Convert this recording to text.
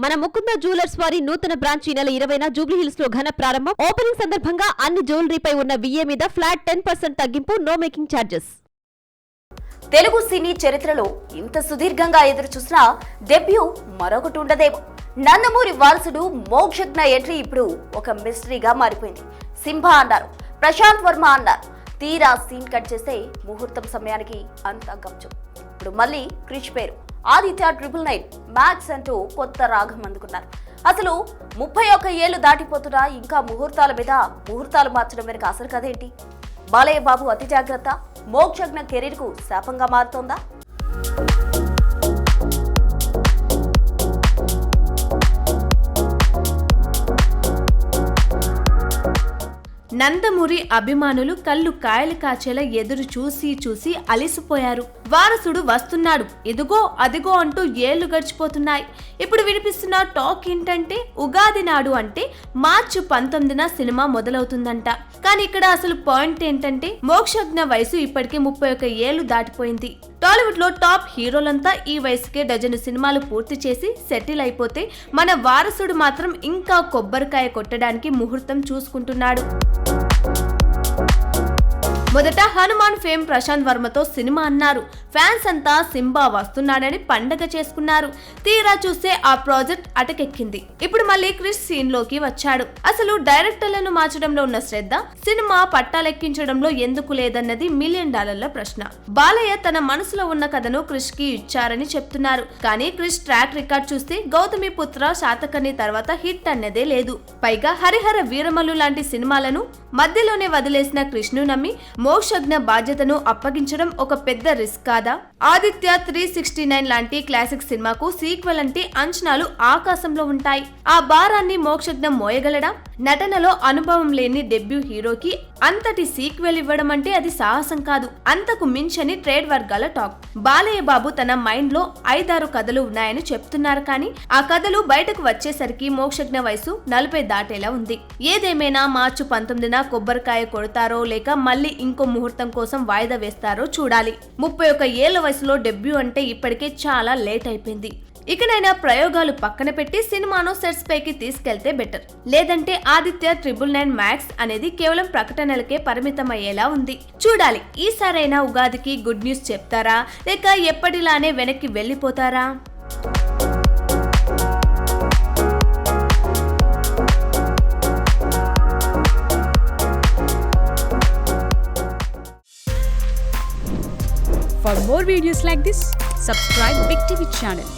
మన ముకుంద జ్యువెలర్స్ వారి నూతన బ్రాంచ్ ఈ నెల 20న జూబ్లీ హిల్స్ లో ఘన ప్రారంభం. ఓపెనింగ్ సందర్భంగా అన్ని జ్యువెలరీపై ఉన్న VA మీద ఫ్లాట్ 10% తగ్గింపు, నో మేకింగ్ ఛార్జెస్. తెలుగు సినీ చరిత్రలో ఇంత సుదీర్ఘంగా ఎదురు చూసినా డెబ్యూ మరొకటి ఉండదేమో. నందమూరి వారసుడు మోక్షజ్ఞ ఎంట్రీ ఇప్పుడు ఒక మిస్టరీగా మారిపోయింది. సింహా అన్నారు, ప్రశాంత్ వర్మ అన్నారు. తీరా సీన్ కట్ చేస్తే ముహూర్తం సమయానికి అంతా గప్చు. ఇప్పుడు మళ్ళీ క్రిష్ పేరు ఆదిత్య 999 మ్యాక్స్ అంటూ కొత్త రాగం అందుకున్నారు. అసలు 31 ఏళ్లు దాటిపోతున్నా ఇంకా ముహూర్తాలు మార్చడం వెనుక అసలు కదేంటి? బాలయ్య బాబు అతి జాగ్రత్త మోక్షజ్ఞ కెరీర్ కు శాపంగా మారుతోందా? నందమూరి అభిమానులు కళ్ళు కాయలు కాచేలా ఎదురు చూసి అలిసిపోయారు. వారసుడు వస్తున్నాడు, ఇదిగో అదిగో అంటూ ఏళ్లు గడిచిపోతున్నాయి. ఇప్పుడు వినిపిస్తున్న టాక్ ఏంటంటే ఉగాది నాడు అంటే మార్చి 19న సినిమా మొదలవుతుందంట. కానీ ఇక్కడ అసలు పాయింట్ ఏంటంటే మోక్షజ్ఞ వయసు ఇప్పటికే 31 ఏళ్లు దాటిపోయింది. టాలీవుడ్ లో టాప్ హీరోలంతా ఈ వయసుకే డజను సినిమాలు పూర్తి చేసి సెటిల్ అయిపోతే మన వారసుడు మాత్రం ఇంకా కొబ్బరికాయ కొట్టడానికి ముహూర్తం చూసుకుంటున్నాడు. మొదట హనుమాన్ ఫేమ్ ప్రశాంత్ వర్మతో సినిమా అన్నారు. ఫ్యాన్స్ అంతా సింబా వస్తున్నాడని పండగ చేసుకున్నారు. తీరా చూస్తే ఆ ప్రాజెక్ట్ అటకెక్కింది. ఇప్పుడు మళ్ళీ క్రిష్ సీన్ లోకి వచ్చాడు. అసలు డైరెక్టర్లను మార్చడంలో ఉన్న శ్రద్ధ సినిమా పట్టాలెక్కించడంలో ఎందుకు లేదన్నది $1 మిలియన్ ప్రశ్న. బాలయ్య తన మనసులో ఉన్న కథను క్రిష్ కి ఇచ్చారని చెప్తున్నారు. కానీ క్రిష్ ట్రాక్ రికార్డ్ చూస్తే గౌతమి పుత్ర, శాతకర్ణి తర్వాత హిట్ అన్నదే లేదు. పైగా హరిహర వీరమల్లు లాంటి సినిమాలను మధ్యలోనే వదిలేసిన క్రిష్ ను నమ్మి మోక్షజ్ఞ బాధ్యతను అప్పగించడం ఒక పెద్ద రిస్క్ కాదా? ఆదిత్య 369 లాంటి క్లాసిక్ సినిమాకు సీక్వెల్ అంటే అంచనాలు ఆకాశంలో ఉంటాయి. ఆ భారాన్ని మోక్షజ్ఞ మోయగలడా? నటనలో అనుభవం లేని డెబ్యూ హీరోకి అంతటి సీక్వెల్ ఇవ్వడం అంటే అది సాహసం కాదు, అంతకు మించని ట్రేడ్ వర్గాల టాక్. బాలయ్య బాబు తన మైండ్ లో 5-6 కథలు ఉన్నాయని చెప్తున్నారు. కానీ ఆ కథలు బయటకు వచ్చేసరికి మోక్షజ్ఞ వయసు 40 దాటేలా ఉంది. ఏదేమైనా మార్చి 19న కొబ్బరికాయ కొడతారో లేక మళ్ళీ ఇంకో ముహూర్తం కోసం వాయిదా వేస్తారో చూడాలి. 31 ఏళ్ల వయసులో డెబ్యూ అంటే ఇప్పటికే చాలా లేట్ అయిపోయింది. ఇకనైనా ప్రయోగాలు పక్కన పెట్టి సినిమాను సెట్స్ పైకి తీసుకెళ్తే బెటర్. లేదంటే ఆదిత్య 999 మ్యాక్స్ అనేది కేవలం ప్రకటనలకే పరిమితమయ్యేలా ఉంది. చూడాలి, ఈసారైనా ఉగాదికి గుడ్ న్యూస్ చెప్తారా లేక ఎప్పటిలానే వెనక్కి వెళ్ళిపోతారా? For more videos like this, subscribe Big TV channel.